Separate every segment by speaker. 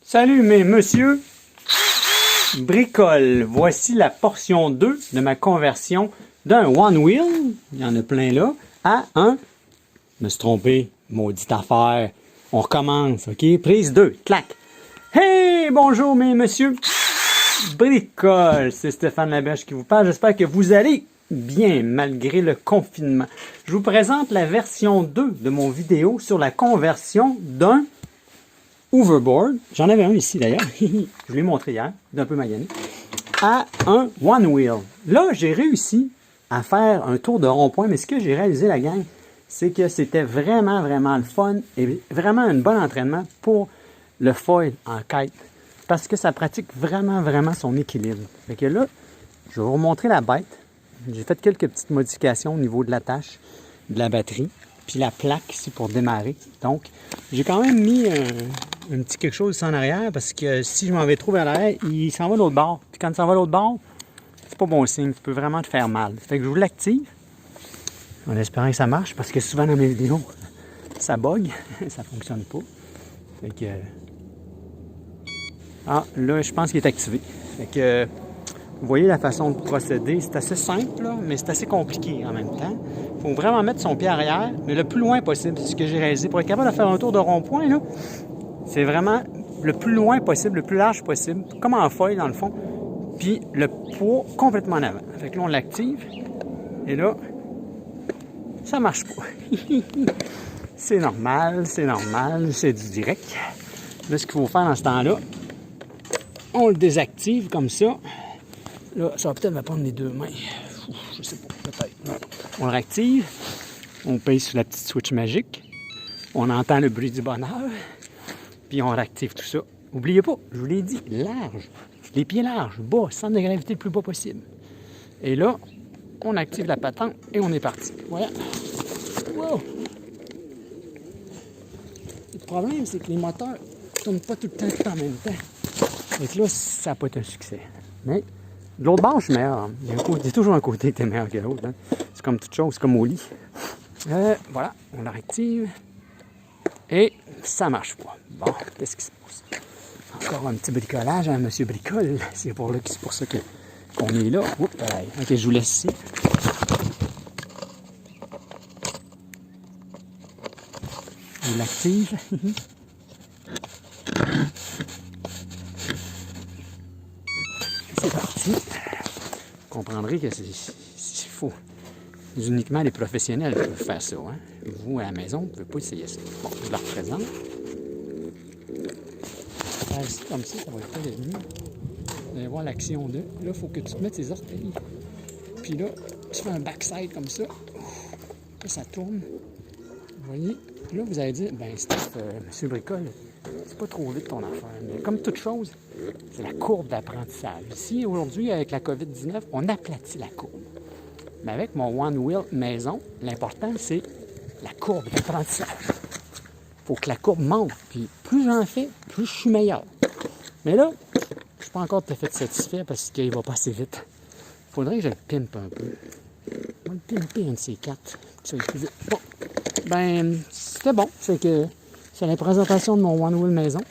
Speaker 1: Salut mes monsieur bricole, voici la portion 2 de ma conversion d'un one wheel, il y en a plein là, à un, je me suis trompé, maudite affaire, on recommence, ok, prise 2, clac. Hey, bonjour mes monsieur bricole, c'est Stéphane Laberge qui vous parle, j'espère que vous allez bien malgré le confinement. Je vous présente la version 2 de mon vidéo sur la conversion d'un hoverboard, j'en avais un ici d'ailleurs, je l'ai montré hier, d'un peu magané, à un one wheel. Là, j'ai réussi à faire un tour de rond-point, mais ce que j'ai réalisé, la gang, c'est que c'était vraiment le fun et vraiment un bon entraînement pour le foil en kite, parce que ça pratique vraiment son équilibre. Fait que là, je vais vous montrer la bête. J'ai fait quelques petites modifications au niveau de l'attache, de la batterie, puis la plaque ici pour démarrer. Donc, j'ai quand même mis un petit quelque chose ici en arrière parce que si je m'en vais trop vers l'arrière, il s'en va de l'autre bord. Puis quand il s'en va de l'autre bord, c'est pas bon signe. Ça peut vraiment te faire mal. Fait que je vous l'active en espérant que ça marche parce que souvent dans mes vidéos, ça bug, ça fonctionne pas. Fait que... Ah, là, je pense qu'il est activé. Fait que... Vous voyez la façon de procéder, c'est assez simple, là, mais c'est assez compliqué en même temps. Il faut vraiment mettre son pied arrière, mais le plus loin possible. C'est ce que j'ai réalisé. Pour être capable de faire un tour de rond-point, là, c'est vraiment le plus loin possible, le plus large possible, comme en feuille dans le fond, puis le poids complètement en avant. Fait que là, on l'active, et là, ça marche pas. C'est normal, c'est du direct. Là, ce qu'il faut faire dans ce temps-là, on le désactive comme ça. Là, ça va peut-être me prendre les deux mains. Je sais pas, peut-être. On le réactive. On pèse sur la petite switch magique. On entend le bruit du bonheur. Puis on réactive tout ça. N'oubliez pas, je vous l'ai dit, large. Les pieds larges, bas, centre de gravité le plus bas possible. Et là, on active la patente et on est parti. Voilà. Wow! Le problème, c'est que les moteurs ne tournent pas tout le temps en même temps. Donc là, ça n'a pas été un succès. Mais de l'autre bord, je suis meilleur. Il y a toujours un côté qui est meilleur que l'autre. Hein. C'est comme toute chose, c'est comme au lit. Voilà, on la réactive. Et ça marche pas. Bon, qu'est-ce qui se passe? Encore un petit bricolage, hein, monsieur Bricole. C'est pour ça qu'on est là. Oups, ok, je vous laisse ici. Je l'active. C'est parti. Vous comprendrez que c'est faux. Uniquement les professionnels peuvent faire ça. Hein? Vous, à la maison, vous ne pouvez pas essayer ça. Bon, je la représente. Faire ici, comme ça va être pas les mieux. Vous allez voir l'action de. Là, il faut que tu te mettes tes orteils. Puis là, tu fais un backside comme ça. Là, ça tourne. Vous voyez? Là, vous allez dire, ben Steph, monsieur Bricole, c'est pas trop vite ton affaire. Mais comme toute chose, c'est la courbe d'apprentissage. Ici, aujourd'hui, avec la COVID-19, on aplatit la courbe. Mais avec mon One Wheel maison, l'important, c'est la courbe d'apprentissage. Il faut que la courbe monte. Puis plus j'en fais, plus je suis meilleur. Mais là, je ne suis pas encore tout à fait satisfait parce qu'il va pas assez vite. Il faudrait que je le pimpe un peu. On va le pimper un de ces quatre. Ça va plus vite. Bon, ben, c'était bon. C'est la présentation de mon One Wheel maison.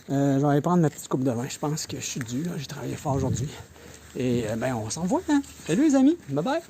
Speaker 1: Je vais aller prendre ma petite coupe de vin. Je pense que je suis dû. J'ai travaillé fort aujourd'hui. Et ben, on s'envoie. Hein? Salut les amis. Bye bye.